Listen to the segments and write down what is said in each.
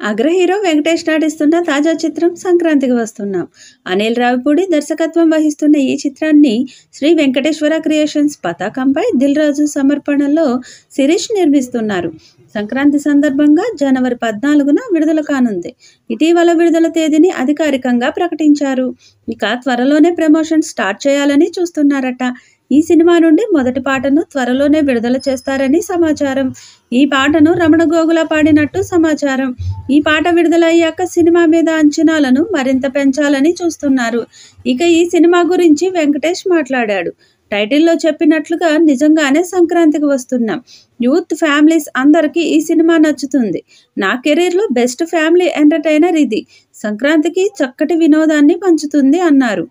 అగ్ర హీరో వెంకటేష్ నటిస్తున్న తాజా చిత్రం సంక్రాంతికి వస్తున్నాం. అనిల్ రావిపూడి దర్శకత్వం వహిస్తున్న ఈ చిత్రాన్ని శ్రీ వెంకటేశ్వర క్రియేషన్స్ పతాకంపై దిల్ రాజు సమర్పణలో శిరీష్ నిర్మిస్తున్నారు. సంక్రాంతి సందర్భంగా జనవరి 14న విడుదల కానుంది. ఇటీవల విడుదల తేదీని అధికారికంగా ప్రకటించారు. ఇక త్వరలోనే ప్రమోషన్ స్టార్ట్ చేయాలని చూస్తున్నారట. ఈ సినిమా నుండి మొదటి పాటను త్వరలోనే విడుదల చేస్తారని సమాచారం. ఈ పాటను రమణ గోగుల పాడినట్టు సమాచారం. ఈ పాట విడుదలయ్యాక సినిమా మీద అంచనాలను మరింత పెంచాలని చూస్తున్నారు. ఇక ఈ సినిమా గురించి వెంకటేష్ మాట్లాడాడు. టైటిల్లో చెప్పినట్లుగా నిజంగానే సంక్రాంతికి వస్తున్నాం. యూత్ ఫ్యామిలీస్ అందరికీ ఈ సినిమా నచ్చుతుంది. నా కెరీర్లో బెస్ట్ ఫ్యామిలీ ఎంటర్టైనర్ ఇది. సంక్రాంతికి చక్కటి వినోదాన్ని పంచుతుంది అన్నారు.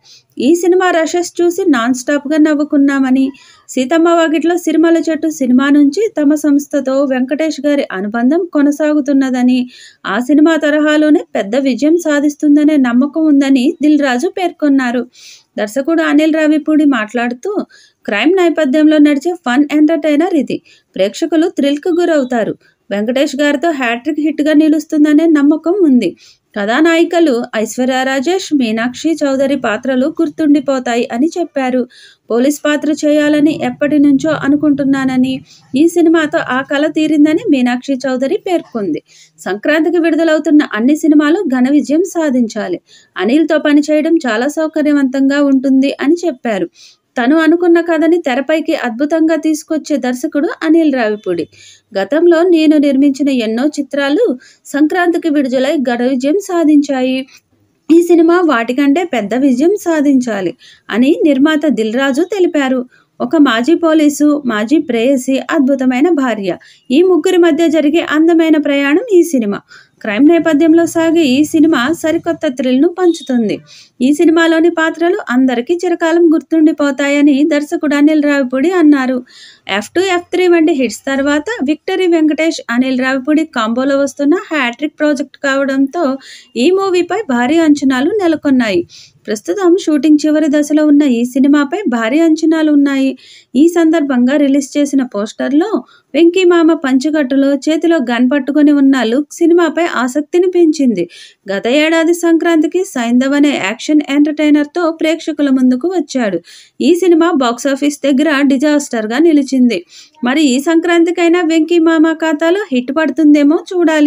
ఈ సినిమా రషెస్ చూసి నాన్ స్టాప్గా నవ్వుకున్నామని, సీతమ్మ వాకిట్లో సిరిమల్ల చెట్టు సినిమా నుంచి తమ సంస్థతో వెంకటేష్ గారి అనుబంధం కొనసాగుతున్నదని, ఆ సినిమా తరహాలోనే పెద్ద విజయం సాధిస్తుందనే నమ్మకం ఉందని దిల్ రాజు పేర్కొన్నారు. దర్శకుడు అనిల్ రావిపూడి మాట్లాడుతూ, క్రైమ్ నేపథ్యంలో నడిచే ఫన్ ఎంటర్టైనర్ ఇది. ప్రేక్షకులు థ్రిల్కు గురవుతారు. వెంకటేష్ గారితో హ్యాట్రిక్ హిట్గా నిలుస్తుందనే నమ్మకం ఉంది. కథానాయికలు ఐశ్వర్య రాజేష్, మీనాక్షి చౌదరి పాత్రలు గుర్తుండిపోతాయి అని చెప్పారు. పోలీస్ పాత్ర చేయాలని ఎప్పటి నుంచో అనుకుంటున్నానని, ఈ సినిమాతో ఆ కల తీరిందని మీనాక్షి చౌదరి పేర్కొంది. సంక్రాంతికి విడుదలవుతున్న అన్ని సినిమాలు ఘన విజయం సాధించాలి. అనిల్తో పనిచేయడం చాలా సౌకర్యవంతంగా ఉంటుంది అని చెప్పారు. తను అనుకున్న కథని తెరపైకి అద్భుతంగా తీసుకొచ్చే దర్శకుడు అనిల్ రావిపూడి. గతంలో నేను నిర్మించిన ఎన్నో చిత్రాలు సంక్రాంతికి విడుదలై ఘన విజయం సాధించాయి. ఈ సినిమా వాటికంటే పెద్ద విజయం సాధించాలి అని నిర్మాత దిల్ రాజు తెలిపారు. ఒక మాజీ పోలీసు, మాజీ ప్రేయసి, అద్భుతమైన భార్య, ఈ ముగ్గురి మధ్య జరిగే అందమైన ప్రయాణం ఈ సినిమా. క్రైమ్ నేపథ్యంలో సాగే ఈ సినిమా సరికొత్త థ్రిల్ను పంచుతుంది. ఈ సినిమాలోని పాత్రలు అందరికీ చిరకాలం గుర్తుండిపోతాయని దర్శకుడు అనిల్ రావిపూడి అన్నారు. F2, F3 వంటి హిట్స్ తర్వాత విక్టరీ వెంకటేష్, అనిల్ రావిపూడి కాంబోలో వస్తున్న హ్యాట్రిక్ ప్రాజెక్ట్ కావడంతో ఈ మూవీపై భారీ అంచనాలు నెలకొన్నాయి. ప్రస్తుతం షూటింగ్ చివరి దశలో ఉన్న ఈ సినిమాపై భారీ అంచనాలు ఉన్నాయి. ఈ సందర్భంగా రిలీజ్ చేసిన పోస్టర్లో వెంకీ మామ పంచకట్టులో చేతిలో గన్ పట్టుకొని ఉన్న లుక్ సినిమాపై ఆసక్తిని పెంచింది. గత ఏడాది సంక్రాంతికి సైంధవ్ అనే యాక్షన్ ఎంటర్టైనర్తో ప్రేక్షకుల ముందుకు వచ్చాడు. ఈ సినిమా బాక్సాఫీస్ దగ్గర డిజాస్టర్గా నిలిచింది. మరి ఈ సంక్రాంతికైనా వెంకీ మామ ఖాతాలో హిట్ పడుతుందేమో చూడాలి.